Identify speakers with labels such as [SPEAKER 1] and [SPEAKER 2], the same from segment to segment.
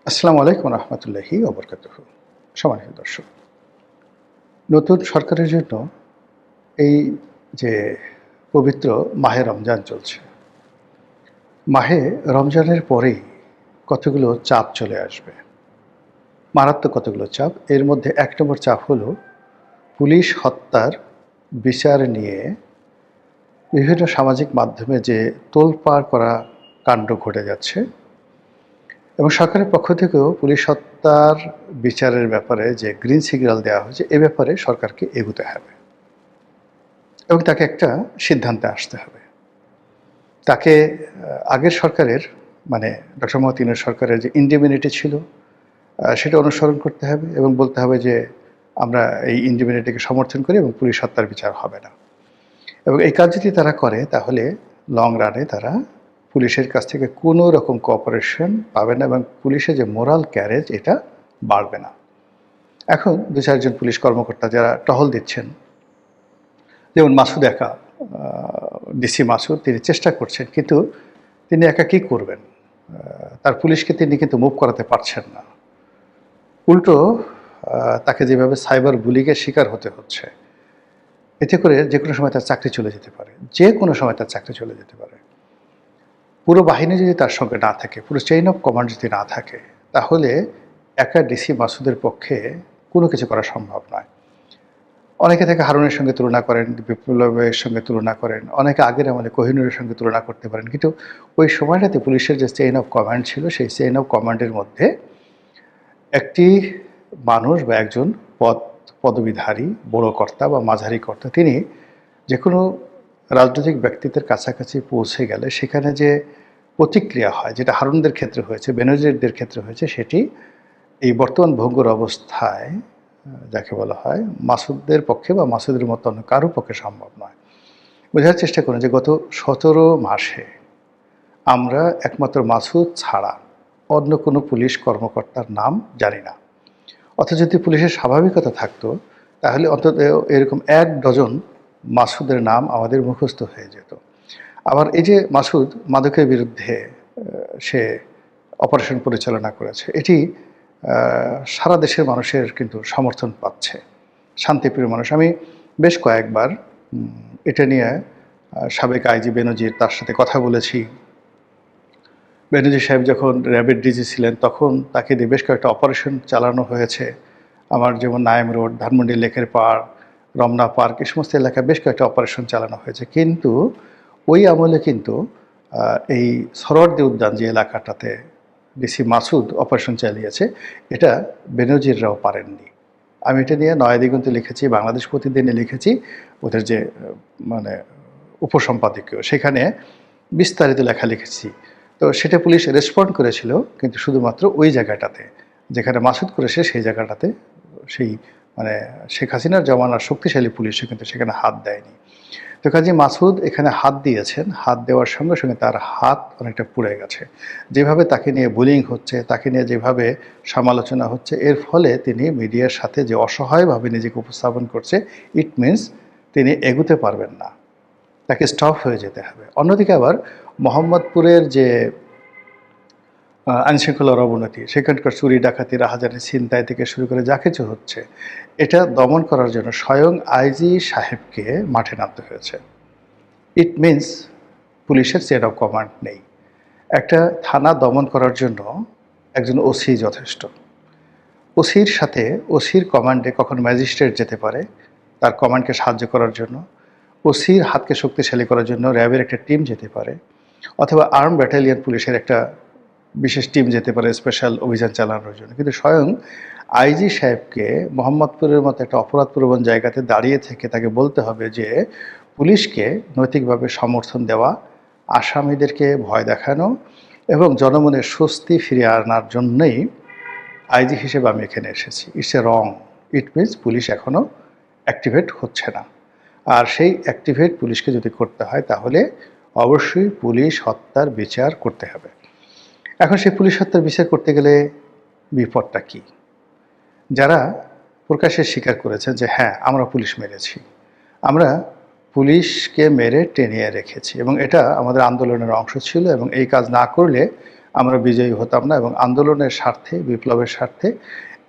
[SPEAKER 1] আসসালামু আলাইকুম রহমতুল্লাহি ওবরকাতুহ। সম্মানিত দর্শক, নতুন সরকারের জন্য এই যে পবিত্র মাহে রমজান চলছে, মাহে রমজানের পরেই কতগুলো চাপ চলে আসবে, মারাত্মক কতগুলো চাপ। এর মধ্যে এক নম্বর চাপ হলো পুলিশ হত্যার বিচার নিয়ে বিভিন্ন সামাজিক মাধ্যমে যে তোলপাড় করা কাণ্ড ঘটে যাচ্ছে, এবং সরকারের পক্ষ থেকেও পুলিশ হত্যার বিচারের ব্যাপারে যে গ্রিন সিগন্যাল দেওয়া হয়েছে, এ ব্যাপারে সরকারকে এগোতে হবে এবং তাকে একটা সিদ্ধান্তে আসতে হবে। তাকে আগের সরকারের মানে ডক্টর মোহাম্মদ ইউনূস সরকারের যে ইনডিমিনিটি ছিল, সেটা অনুসরণ করতে হবে এবং বলতে হবে যে আমরা এই ইনডিমিনিটিকে সমর্থন করি এবং পুলিশ হত্যার বিচার হবে না। এবং এই কাজ যদি তারা করে, তাহলে লং রানে তারা পুলিশের কাছ থেকে কোনো রকম কোঅপারেশন পাবে না এবং পুলিশের যে মোরাল ক্যারেজ, এটা বাড়বে না। এখন দু চারজন পুলিশ কর্মকর্তা যারা টহল দিচ্ছেন, যেমন মাসুদ একা, ডিসি মাসুদ, তিনি চেষ্টা করছেন, কিন্তু তিনি একা কী করবেন? তার পুলিশকে তিনি কিন্তু মুভ করাতে পারছেন না। উল্টো তাকে যেভাবে সাইবার বুলিংয়ের শিকার হতে হচ্ছে, এতে করে যে কোনো সময় তার চাকরি চলে যেতে পারে, যে কোনো সময় তার চাকরি চলে যেতে পারে। পুরো বাহিনী যদি তার সঙ্গে না থাকে, পুরো চেইন অফ কমান্ড যদি না থাকে, তাহলে একা ডিসি মাসুদের পক্ষে কোনো কিছু করা সম্ভব নয়। অনেকে তাকে হারুনের সঙ্গে তুলনা করেন, বিপ্লবের সঙ্গে তুলনা করেন, অনেকে আগের আমলে কোহিনুরের সঙ্গে তুলনা করতে পারেন, কিন্তু ওই সময়টাতে পুলিশের যে চেইন অফ কমান্ড ছিল, সেই চেইন অফ কমান্ডের মধ্যে একটি মানুষ বা একজন পদবিধারী বড় কর্তা বা মাঝারি কর্তা, তিনি যে কোনো রাজনৈতিক ব্যক্তিত্বের কাছাকাছি পৌঁছে গেলে সেখানে যে প্রতিক্রিয়া হয়, যেটা হারুনদের ক্ষেত্রে হয়েছে, বেনজিরদের ক্ষেত্রে হয়েছে, সেটি এই বর্তমান ভঙ্গুর অবস্থায় যাকে বলা হয় মাসুদের পক্ষে বা মাসুদের মতো অন্য কারো পক্ষে সম্ভব নয়। বোঝার চেষ্টা করুন যে গত 17 মাসে আমরা একমাত্র মাসুদ ছাড়া অন্য কোনো পুলিশ কর্মকর্তার নাম জানি না। অথচ যদি পুলিশের স্বাভাবিকতা থাকতো, তাহলে অন্তত এরকম 1 ডজন মাসুদের নাম আমাদের মুখস্থ হয়ে যেত। আবার এই যে মাসুদ মাদকের বিরুদ্ধে সে অপারেশন পরিচালনা করেছে, এটি সারা দেশের মানুষের কিন্তু সমর্থন পাচ্ছে, শান্তিপ্রিয় মানুষ। আমি বেশ কয়েকবার এটা নিয়ে সাবেক আইজি বেনজির, তার সাথে কথা বলেছি। বেনজির সাহেব যখন র্যাবের ডিজি ছিলেন, তখন তাকে দিয়ে বেশ কয়েকটা অপারেশন চালানো হয়েছে। আমার যেমন নায়েম রোড, ধানমন্ডি লেকের পাড়, রমনা পার্ক, এই সমস্ত এলাকায় বেশ কয়েকটা অপারেশন চালানো হয়েছে। কিন্তু ওই আমলে কিন্তু এই সরোয়ার্দী উদ্যান যে এলাকাটাতে ডিসি মাসুদ অপারেশন চালিয়েছে, এটা বেনজিররাও পারেননি। আমি এটা নিয়ে নয়াদিগন্তে লিখেছি, বাংলাদেশ প্রতিদিনে লিখেছি, ওদের যে মানে উপসম্পাদকীয়, সেখানে বিস্তারিত লেখা লিখেছি। তো সেটা পুলিশ রেসপন্ড করেছিল, কিন্তু শুধুমাত্র ওই জায়গাটাতে যেখানে মাসুদ করেছে, সেই জায়গাটাতে সেই মানে শেখ হাসিনার জমানার শক্তিশালী পুলিশও কিন্তু সেখানে হাত দেয়নি। তো কাজে মাসুদ এখানে হাত দিয়েছেন, হাত দেওয়ার সঙ্গে সঙ্গে তার হাত অনেকটা পুড়ে গেছে। যেভাবে তাকে নিয়ে বুলিং হচ্ছে, তাকে নিয়ে যেভাবে সমালোচনা হচ্ছে, এর ফলে তিনি মিডিয়ার সাথে যে অসহায়ভাবে নিজেকে উপস্থাপন করছে, ইট মিনস তিনি এগুতে পারবেন না, তাকে স্টপ হয়ে যেতে হবে। অন্যদিকে আবার মোহাম্মদপুরের যে আইনশৃঙ্খলার অবনতি, সেখানকার চুরি ডাকাতি, রাহাজানি, ছিনতাই থেকে শুরু করে যা কিছু হচ্ছে, এটা দমন করার জন্য স্বয়ং আইজি সাহেবকে মাঠে নামতে হয়েছে। ইট মিনস পুলিশের চেইন অফ কমান্ড নেই। একটা থানা দমন করার জন্য একজন ওসি যথেষ্ট। ওসির সাথে, ওসির কমান্ডে কখন ম্যাজিস্ট্রেট যেতে পারে তার কমান্ডকে সাহায্য করার জন্য, ওসির হাতকে শক্তিশালী করার জন্য র্যাবের একটা টিম যেতে পারে, অথবা আর্ম ব্যাটালিয়ন পুলিশের একটা বিশেষ টিম যেতে পারে স্পেশাল অভিযান চালানোর জন্য। কিন্তু স্বয়ং আইজি সাহেবকে মোহাম্মদপুরের মতো একটা অপরাধপ্রবণ জায়গাতে দাঁড়িয়ে থেকে তাকে বলতে হবে যে পুলিশকে নৈতিকভাবে সমর্থন দেওয়া, আসামিদেরকে ভয় দেখানো এবং জনমনের স্বস্তি ফিরিয়ে আনার জন্যই আইজি হিসেবে আমি এখানে এসেছি। It's a wrong. It means police এখনও অ্যাক্টিভেট হচ্ছে না। আর সেই অ্যাক্টিভেট পুলিশকে যদি করতে হয়, তাহলে অবশ্যই পুলিশ হত্যার বিচার করতে হবে। এখন সেই পুলিশ হত্যার বিচার করতে গেলে বিপদটা কী? যারা প্রকাশ্যে স্বীকার করেছেন যে হ্যাঁ, আমরা পুলিশ মেরেছি, আমরা পুলিশকে মেরে টেনিয়ে রেখেছি এবং এটা আমাদের আন্দোলনের অংশ ছিল, এবং এই কাজ না করলে আমরা বিজয়ী হতাম না, এবং আন্দোলনের স্বার্থে, বিপ্লবের স্বার্থে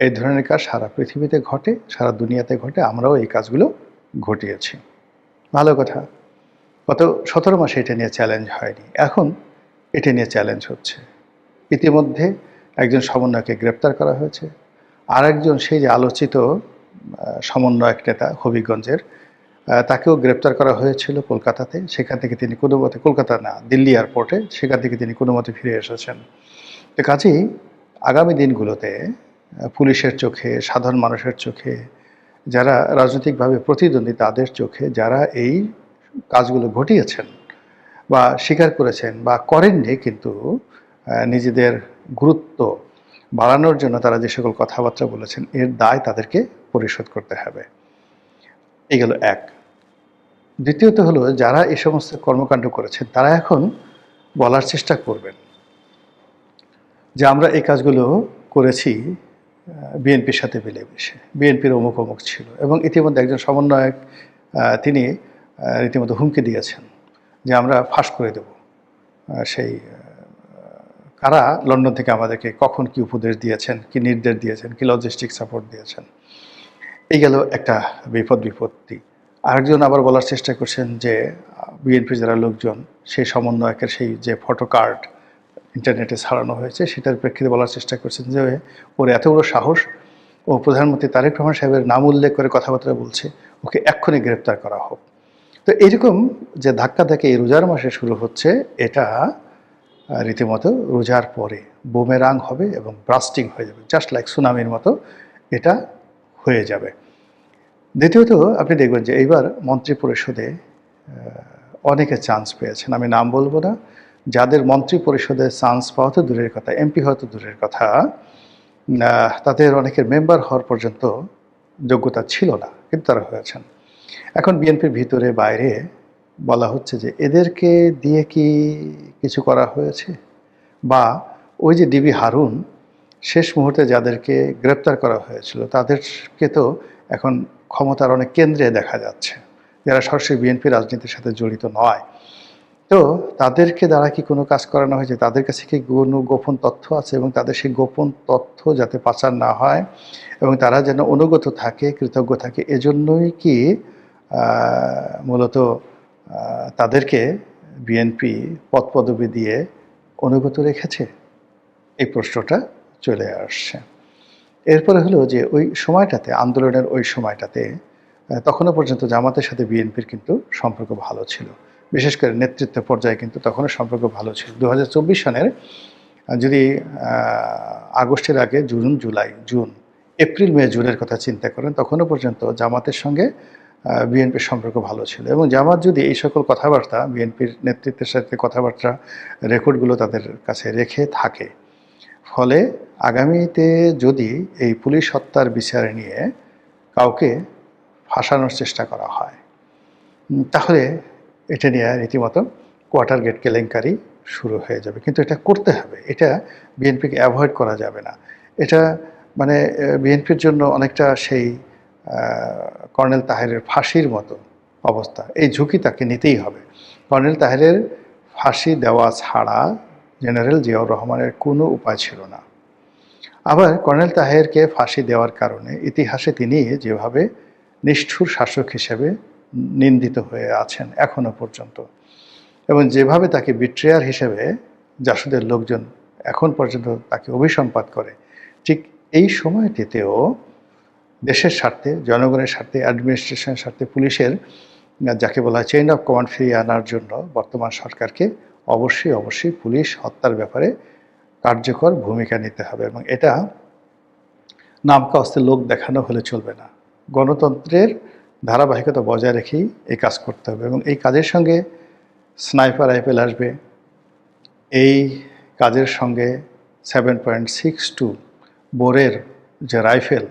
[SPEAKER 1] এই ধরনের কাজ সারা পৃথিবীতে ঘটে, সারা দুনিয়াতে ঘটে, আমরাও এই কাজগুলো ঘটিয়েছি। ভালো কথা। গত 17 মাসে এটা নিয়ে চ্যালেঞ্জ হয়নি, এখন এটা নিয়ে চ্যালেঞ্জ হচ্ছে। ইতিমধ্যে একজন সমন্বয়কে গ্রেপ্তার করা হয়েছে, আর একজন সেই যে আলোচিত সমন্বয়ক নেতা হবিগঞ্জের, তাকেও গ্রেপ্তার করা হয়েছিল কলকাতাতে। সেখান থেকে তিনি কোনো মতে, কলকাতা না, দিল্লি এয়ারপোর্টে, সেখান থেকে তিনি কোনো মতে ফিরে এসেছেন। তো কাজেই আগামী দিনগুলোতে পুলিশের চোখে, সাধারণ মানুষের চোখে, যারা রাজনৈতিকভাবে প্রতিদ্বন্দ্বী তাদের চোখে যারা এই কাজগুলো ঘটিয়েছেন বা স্বীকার করেছেন বা করেননি, কিন্তু নিজেদের গুরুত্ব বাড়ানোর জন্য তারা যে সকল কথাবার্তা বলেছেন, এর দায় তাদেরকে পরিশোধ করতে হবে। এই গেল এক। দ্বিতীয়ত হলো, যারা এই সমস্ত কর্মকাণ্ড করেছেন তারা এখন বলার চেষ্টা করবেন যে আমরা এই কাজগুলো করেছি বিএনপির সাথে মিলেমিশে, বিএনপির অমুক অমুক ছিল। এবং ইতিমধ্যে একজন সমন্বয়ক তিনি রীতিমতো হুমকি দিয়েছেন যে আমরা ফাঁস করে দেব সেই কারা লন্ডন থেকে আমাদেরকে কখন কি উপদেশ দিয়েছেন, কি নির্দেশ দিয়েছেন, কি লজিস্টিক সাপোর্ট দিয়েছেন। এই গেল একটা বিপত্তি। আরেকজন আবার বলার চেষ্টা করছেন যে বিএনপির যারা লোকজন, সেই সমন্বয়কের সেই যে ফটো কার্ড ইন্টারনেটে ছাড়ানো হয়েছে, সেটার প্রেক্ষিতে বলার চেষ্টা করছেন যে ওর এত বড় সাহস, ও প্রধানমন্ত্রী তারেক রহমান সাহেবের নাম উল্লেখ করে কথাবার্তা বলছে, ওকে এক্ষুনি গ্রেপ্তার করা হোক। তো এইরকম যে ধাক্কা ধাক্কি এই রোজার মাসে শুরু হচ্ছে, এটা রীতিমতো রোজার পরে বুমেরাং হবে এবং ব্রাস্টিং হয়ে যাবে, জাস্ট লাইক সুনামির মতো এটা হয়ে যাবে। দ্বিতীয়ত আপনি দেখবেন যে এইবার মন্ত্রী পরিষদে অনেকে চান্স পেয়েছেন, আমি নাম বলবো না, যাদের মন্ত্রী পরিষদে চান্স পাওয়া তো দূরের কথা, এমপি হয়তো দূরের কথা, তাদের অনেকের মেম্বার হওয়ার পর্যন্ত যোগ্যতা ছিল না, কিন্তু তারা হয়েছেন। এখন বিএনপির ভিতরে বাইরে বলা হচ্ছে যে এদেরকে দিয়ে কি কিছু করা হয়েছে, বা ওই যে ডিবি হারুন শেষ মুহূর্তে যাদেরকে গ্রেপ্তার করা হয়েছিল তাদেরকে তো এখন ক্ষমতার অনেক কেন্দ্রে দেখা যাচ্ছে, যারা সরাসরি বিএনপি রাজনীতির সাথে জড়িত নয়। তো তাদেরকে দ্বারা কি কোনো কাজ করানো হয়েছে, তাদের কাছে কি কোনো গোপন তথ্য আছে, এবং তাদের সেই গোপন তথ্য যাতে পাচার না হয় এবং তারা যেন অনুগত থাকে, কৃতজ্ঞ থাকে, এজন্যই কি মূলত তাদেরকে বিএনপি পদপদবি দিয়ে অনুগত রেখেছে? এই প্রশ্নটা চলে আসছে। এরপরে হলো যে ওই সময়টাতে, আন্দোলনের ওই সময়টাতে তখনও পর্যন্ত জামাতের সাথে বিএনপির কিন্তু সম্পর্ক ভালো ছিল, বিশেষ করে নেতৃত্ব পর্যায়ে কিন্তু তখনও সম্পর্ক ভালো ছিল। 2024 সনের যদি আগস্টের আগে জুন, এপ্রিল, মে, জুনের কথা চিন্তা করেন, তখনও পর্যন্ত জামাতের সঙ্গে বিএনপির সম্পর্ক ভালো ছিল। এবং জামাত যদি এই সকল কথাবার্তা, বিএনপির নেতৃত্বের সাথে কথাবার্তা রেকর্ডগুলো তাদের কাছে রেখে থাকে, ফলে আগামীতে যদি এই পুলিশ হত্যার বিচার নিয়ে কাউকে ফাঁসানোর চেষ্টা করা হয়, তাহলে এটা নিয়ে রীতিমতো কোয়ার্টার গেট কেলেঙ্কারি শুরু হয়ে যাবে। কিন্তু এটা করতে হবে, এটা বিএনপিকে অ্যাভয়েড করা যাবে না। এটা মানে বিএনপির জন্য অনেকটা সেই কর্নেল তাহেরের ফাঁসির মতো অবস্থা, এই ঝুঁকি তাকে নিতেই হবে। কর্নেল তাহেরের ফাঁসি দেওয়া ছাড়া জেনারেল জিয়াউর রহমানের কোনো উপায় ছিল না। আবার কর্নেল তাহেরকে ফাঁসি দেওয়ার কারণে ইতিহাসে তিনি যেভাবে নিষ্ঠুর শাসক হিসেবে নিন্দিত হয়ে আছেন এখনো পর্যন্ত, এবং যেভাবে তাকে বিট্রেয়ার হিসেবে জাসদের লোকজন এখন পর্যন্ত তাকে অভিসম্পাত করে, ঠিক এই সময়টিতেও দেশের স্বার্থে, জনগণের স্বার্থে, অ্যাডমিনিস্ট্রেশনের স্বার্থে, পুলিশের যাকে বলা হয় চেইন অফ কমান্ড ফিরিয়ে আনার জন্য বর্তমান সরকারকে অবশ্যই পুলিশ হত্যার ব্যাপারে কার্যকর ভূমিকা নিতে হবে। এবং এটা নামকা অস্তে লোক দেখানো হলে চলবে না, গণতন্ত্রের ধারাবাহিকতা বজায় রেখেই এই কাজ করতে হবে। এবং এই কাজের সঙ্গে স্নাইপার রাইফেল আসবে, এই কাজের সঙ্গে 7.62 বোরের যে রাইফেল,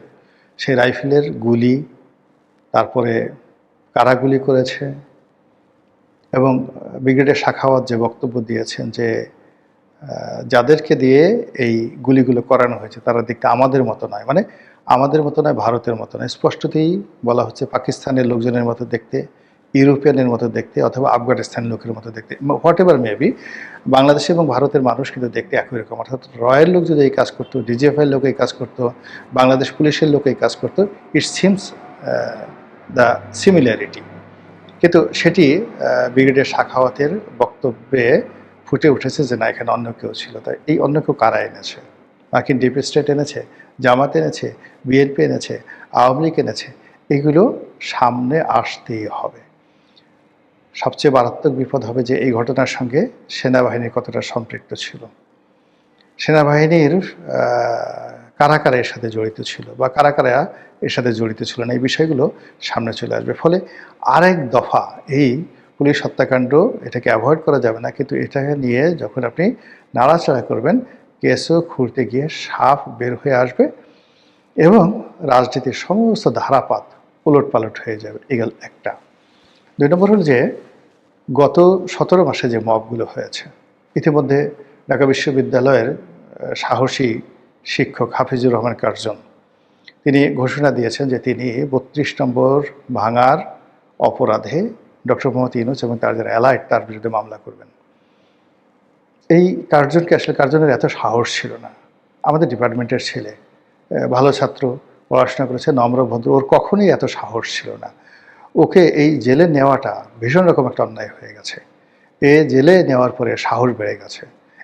[SPEAKER 1] সেই রাইফেলের গুলি, তারপরে কারা গুলি করেছে, এবং ব্রিগেডিয়ার সাখাওয়াত যে বক্তব্য দিয়েছেন যে যাদেরকে দিয়ে এই গুলিগুলো করানো হয়েছে তারা দেখতে আমাদের মতো নয়, মানে আমাদের মতো নয়, ভারতের মতো নয়, স্পষ্টতই বলা হচ্ছে পাকিস্তানের লোকজনের মতো দেখতে, ইউরোপিয়ানের মতো দেখতে অথবা আফগানিস্তানের লোকের মতো দেখতে, হোয়াট এভার মেবি, বাংলাদেশ এবং ভারতের মানুষ কিন্তু দেখতে একই রকম। অর্থাৎ রয়ের লোক যদি এই কাজ করতো, ডিজিএফআইয়ের লোক এই কাজ করতো, বাংলাদেশ পুলিশের লোক এই কাজ করতো, ইট সিমস দ্য সিমিলারিটি। কিন্তু সেটি ব্রিগেডিয়ার সাখাওয়াতের বক্তব্যে ফুটে উঠেছে যে না, এখানে অন্য কেউ ছিল। তাই এই অন্য কেউ কারা এনেছে? মার্কিন ডিপ স্টেট এনেছে, জামাত এনেছে, বিএনপি এনেছে, আওয়ামী লীগ এনেছে, এগুলো সামনে আসতেই হবে। সবচেয়ে মারাত্মক বিপদ হবে যে এই ঘটনার সঙ্গে সেনাবাহিনীর কতটা সম্পৃক্ত ছিল, সেনাবাহিনীর কারা কারা এর সাথে জড়িত ছিল বা কারা কারা এর সাথে জড়িত ছিল না, এই বিষয়গুলো সামনে চলে আসবে। ফলে আরেক দফা এই পুলিশ হত্যাকাণ্ড, এটাকে অ্যাভয়েড করা যাবে না, কিন্তু এটাকে নিয়ে যখন আপনি নাড়াচাড়া করবেন, কেসও খুঁড়তে গিয়ে সাপ বের হয়ে আসবে এবং রাজনীতির সমস্ত ধারাপাত উলটপালট হয়ে যাবে। এগুলো একটা। 2 নম্বর হল যে গত 17 মাসে যে মবগুলো হয়েছে, ইতিমধ্যে ঢাকা বিশ্ববিদ্যালয়ের সাহসী শিক্ষক হাফিজুর রহমান কার্জন তিনি ঘোষণা দিয়েছেন যে তিনি 32 নম্বর ভাঙার অপরাধে ডক্টর মোহাম্মদ ইউনূস এবং তার যারা অ্যালাইড তার বিরুদ্ধে মামলা করবেন। এই কার্জনকে আসলে, কার্জনের এত সাহস ছিল না। আমাদের ডিপার্টমেন্টের ছেলে, ভালো ছাত্র, পড়াশোনা করেছে, নম্র ভদ্র, ওর কখনোই এত সাহস ছিল না। ওকে এই জেলে নেওয়াটা ভীষণ রকম একটা অন্যায় হয়ে গেছে। এ জেলে নেওয়ার পরে সাহস বেড়ে গেছে।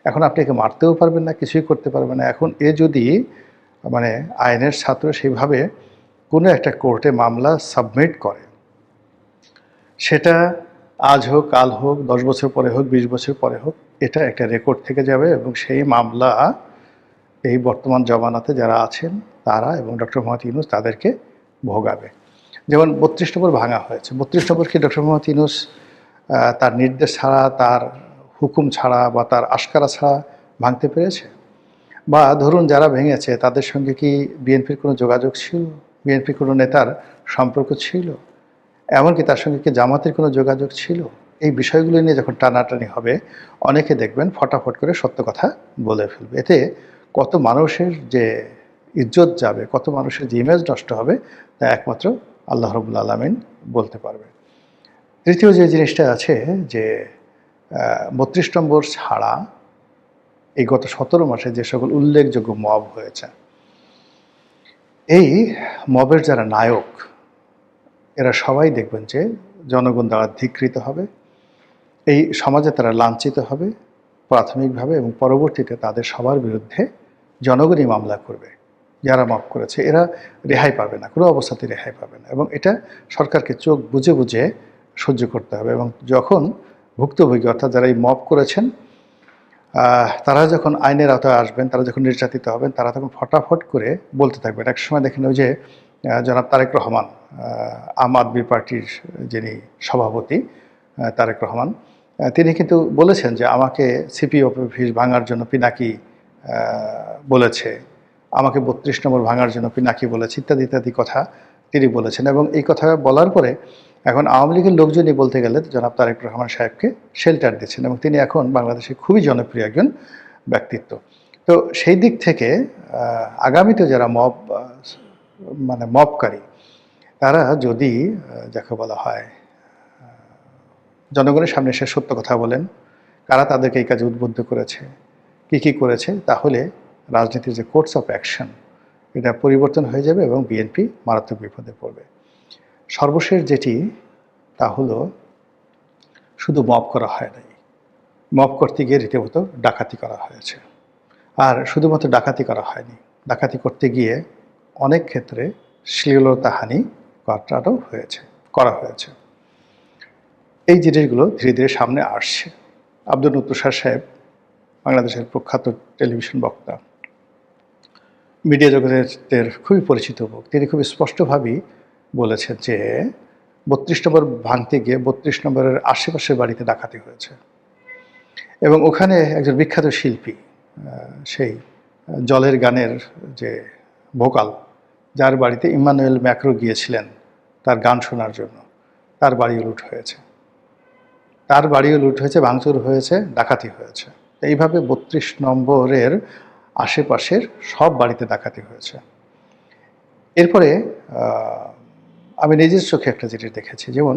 [SPEAKER 1] এখন আপনি একে মারতেও পারবেন না, কিছুই করতে পারবেন না। এখন এ যদি মানে আইনের ছাত্র সেইভাবে কোনো একটা কোর্টে মামলা সাবমিট করে, সেটা আজ হোক, কাল হোক, 10 বছর পরে হোক, 20 বছর পরে হোক, এটা একটা রেকর্ড থেকে যাবে এবং সেই মামলা এই বর্তমান জমানাতে যারা আছেন তারা এবং ডক্টর মোহাম্মদ ইউনূস তাদেরকে ভোগাবে। যেমন 32 নম্বর ভাঙা হয়েছে, 32 নম্বর কি ডক্টর মোহাম্মদ ইউনূস তার নির্দেশ ছাড়া, তার হুকুম ছাড়া বা তার আশকারা ছাড়া ভাঙতে পেরেছে? বা ধরুন যারা ভেঙেছে তাদের সঙ্গে কি বিএনপির কোনো যোগাযোগ ছিল, বিএনপির কোনো নেতার সম্পর্ক ছিল, এমনকি তার সঙ্গে কি জামাতের কোনো যোগাযোগ ছিল? এই বিষয়গুলো নিয়ে যখন টানাটানি হবে, অনেকে দেখবেন ফটাফট করে সত্য কথা বলে ফেলবে। এতে কত মানুষের যে ইজ্জত যাবে, কত মানুষের যে ইমেজ নষ্ট হবে, তা একমাত্র আল্লাহ রাব্বুল আলামিন বলতে পারবে। তৃতীয় যে জিনিসটা আছে যে 32 নম্বর ছাড়া এই গত 17 মাসে যে সকল উল্লেখযোগ্য মব হয়েছে, এই মবের যারা নায়ক, এরা সবাই দেখবেন যে জনগণ দ্বারা ধিক্কৃত হবে, এই সমাজে তারা লাঞ্ছিত হবে প্রাথমিকভাবে, এবং পরবর্তীতে তাদের সবার বিরুদ্ধে জনগণই মামলা করবে। যারা মব করেছে এরা রেহাই পাবে না, কোনো অবস্থাতে রেহাই পাবে না, এবং এটা সরকারকে চোখ বুজে বুজে সহ্য করতে হবে। এবং যখন ভুক্তভোগী অর্থাৎ যারা এই মব করেছেন তারা যখন আইনের আওতায় আসবেন, তারা যখন নির্যাতিত হবেন, তারা তখন ফটাফট করে বলতে থাকবেন। এক সময় দেখেন ওই যে জনাব তারেক রহমান, আম আদমি পার্টির যিনি সভাপতি তারেক রহমান, তিনি কিন্তু বলেছেন যে আমাকে সিপি অফিস ভাঙার জন্য পিনাকি বলেছে, আমাকে 32 নম্বর ভাঙার জন্য পিনাকি বলেছে, ইত্যাদি ইত্যাদি কথা তিনি বলেছেন। এবং এই কথা বলার পরে এখন আওয়ামী লীগের লোকজনই বলতে গেলে জনাব তারেক রহমান সাহেবকে শেল্টার দিচ্ছেন, এবং তিনি এখন বাংলাদেশে খুবই জনপ্রিয় একজন ব্যক্তিত্ব। তো সেই দিক থেকে আগামীতে যারা মবকারী, তারা যদি যাকে বলা হয় জনগণের সামনে এসে সত্য কথা বলেন, কারা তাদেরকে এই কাজে উদ্বুদ্ধ করেছে, কি করেছে, তাহলে রাজনীতির যে কোর্স অফ অ্যাকশন, এটা পরিবর্তন হয়ে যাবে এবং বিএনপি মারাত্মক বিপদে পড়বে। সর্বশেষ যেটি, তা হলো শুধু মব করা হয় নাই, মব করতে গিয়ে রীতিমতো ডাকাতি করা হয়েছে। আর শুধুমাত্র ডাকাতি করা হয়নি, ডাকাতি করতে গিয়ে অনেক ক্ষেত্রে শ্লীলতাহানি করা হয়েছে। এই জিনিসগুলো ধীরে ধীরে সামনে আসছে। আব্দুল তুষার সাহেব, বাংলাদেশের প্রখ্যাত টেলিভিশন বক্তা, মিডিয়া জগতের খুবই পরিচিত মুখ, তিনি খুব স্পষ্টভাবেই বলেছেন যে 32 নম্বর ভাঙতে গিয়ে 32 নম্বরের আশেপাশের বাড়িতে ডাকাতি হয়েছে, এবং ওখানে একজন বিখ্যাত শিল্পী, সেই জলের গানের যে ভোকাল, যার বাড়িতে ইম্মানুয়েল ম্যাক্রো গিয়েছিলেন তার গান শোনার জন্য, তার বাড়িও লুট হয়েছে, ভাঙচুর হয়েছে, ডাকাতি হয়েছে। এইভাবে 32 নম্বরের আশেপাশের সব বাড়িতে ডাকাতি হয়েছে। এরপরে আমি নিজের চোখে একটা জিনিস দেখেছি, যেমন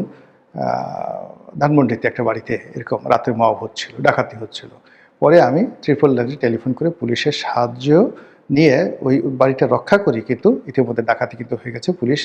[SPEAKER 1] ধানমন্ডিতে একটা বাড়িতে এরকম রাতের মব হচ্ছিল, ডাকাতি হচ্ছিল। পরে আমি 999 টেলিফোন করে পুলিশের সাহায্য নিয়ে ওই বাড়িটা রক্ষা করি, কিন্তু ইতিমধ্যে ডাকাতি কিন্তু হয়ে গেছে। পুলিশ